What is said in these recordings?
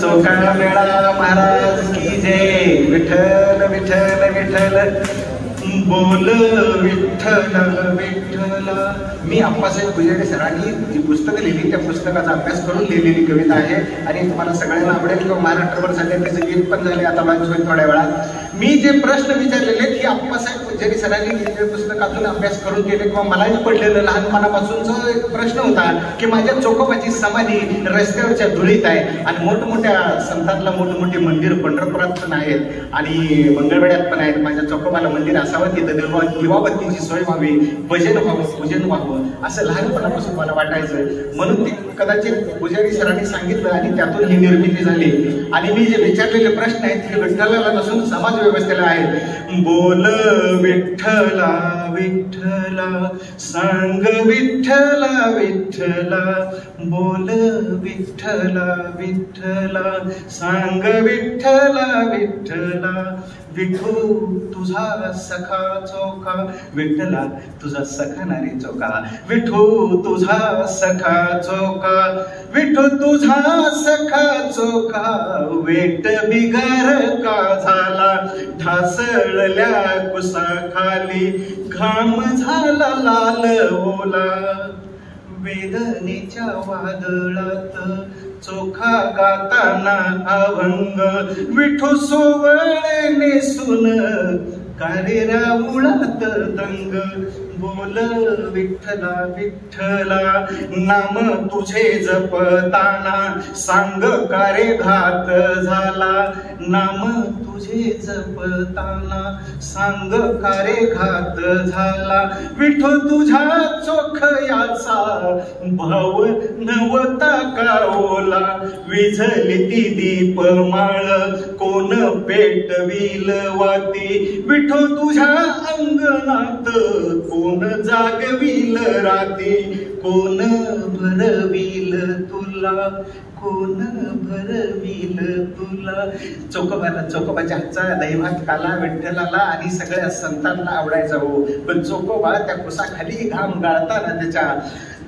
चौका मेळा महाराज की जय. विठ्ठल विठ्ठल विठ्ठल बोल विठ्ठल विठ्ठल. मी अप्पासाहेब पुजारी सरांनी जी पुस्तकं लिहिली त्या पुस्तकाचा अभ्यास करून लिहिलेली कविता आहे आणि तुम्हाला सगळ्यांना आवडेल किंवा महाराष्ट्रभर सध्या त्याचं गीत पण झाले आता लॉन्च होईल थोड्या वेळात. मी जे प्रश्न विचारलेले आहेत की अप्पासाहेब पुजारी सरांनी लिहिलेल्या पुस्तकातून अभ्यास करून केले किंवा मलाही पडलेलं लहानपणापासूनचा एक प्रश्न होता की माझ्या चोखोबाची समाधी रस्त्यावरच्या धुळीत आहे आणि मोठमोठ्या संतांना मोठमोठी मंदिर पंढरपुरात पण आहेत आणि मंगळवेढ्यात पण आहेत. माझ्या चोखोबाला मंदिर असावं तिथं दिवाबत्तीची सोय व्हावी, भजन व्हावं, पूजन व्हावं असं लहानपणापासून मला वाटायचं. म्हणून ते कदाचित पुजारी सरांनी सांगितलं आणि त्यातून ही निर्मिती झाली. आणि मी जे विचारलेले प्रश्न आहेत हे विठ्ठलाला नसून समाज व्यवस्थेला आहेत. बोल विठ्ठला विठ्ठला सांग विठ्ठला विठ्ठला. बोल विठ्ठला विठ्ठला सांग विठ्ठला विठ्ठला. विठू तुझा सखा चोखा. विठ्ठला तुझा सखा नारी चोखा. विठू तुझा सखा चोखा. विठू तुझा सखा चोखा. वेट बिगार का झाला ढासळल्या कुसाखाली. घाम झाला लाल ओला वेदनेच्या वादळात. चोखा गाताना अभंग विठू सोवळे नेसून कारेरा मुळात दंग. बोल विठ्ठला विठ्ठला नाम तुझे जपताना सांग कारे घात झाला. नाम तुझे जपताना सांग कारे घात झाला. विठू तुझ्या चोख याचा भाव नवता का ओला. विझली ती दीपमाळ कोण पेटविल वाती. विठू तुझ्या अंगणात कोण जागविल राती. कोण भरविल तुला कोण भरविल तुला. चोखोबाच्या हातचा दैवात काला विठ्ठलाला आणि सगळ्या संतांना आवडायचा हो. पण चोखोबा त्या कुसाखाली घाम गाळताना त्याच्या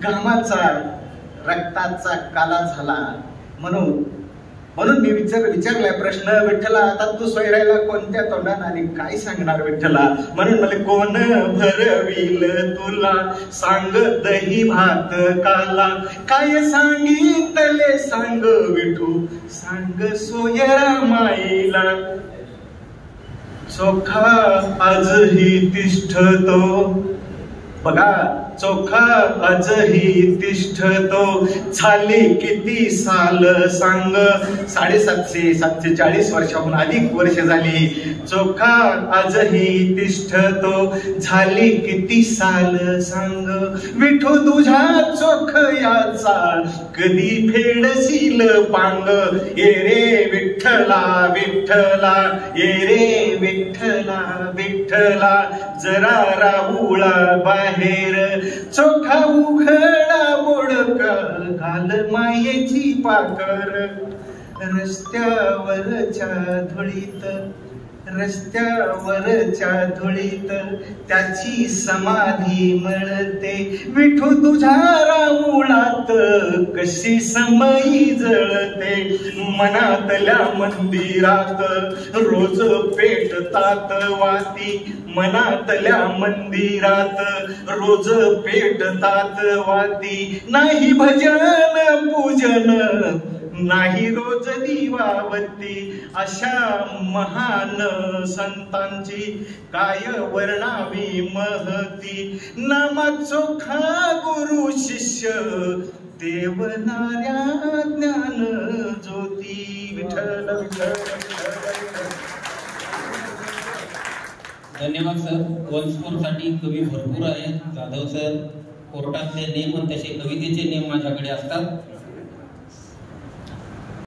घामाचा रक्ताचा काला झाला. म्हणून मी विचारलाय प्रश्न विठ्ठला आता तू सोयरायला कोणत्या तोंडाने आणि काय सांगणार विठ्ठला. म्हणून मला कोण भरविल तुला सांग दही भात काला. काय सांगितले सांग विठू सांग सोयरा माईला. चोखा आजही तिष्ठतो बघा. चोखा आजही तिष्ठतो झाली किती साल सांग. 740 वर्षाहून अधिक वर्ष झाली. चोखा आजही तिष्ठतो झाली किती साल सांग. विठू तुझ्या चोख याचा कधी फेडशील पांग. ये रे विठ्ठला विठ्ठला ये रे विठ्ठला विठ्ठला. जरा राहुळा बाहेर चोखा उघडा बोडका घाल मायेची पाकर. रस्त्यावरच्या धुळीत त्याची समाधी मिळते. विठू तुझ्या राऊळात कशी समई जळते. मनातल्या मंदिरात रोज पेटतात वाती. मनातल्या मंदिरात रोज पेटतात वाती. नाही भजन पूजन नाही रोज दिवावती. अशा महान संतांची काय वर्णावी महती. नामा चोखा गुरु शिष्य देवनाऱ्या ज्ञान ज्योती. विठ्ठल विठ्ठल. धन्यवाद सर. वनस्फोरसाठी कवी भरपूर आहेत. जाधव सर कोर्टातले नेम तसे कवितेचे नेम माझ्याकडे असतात.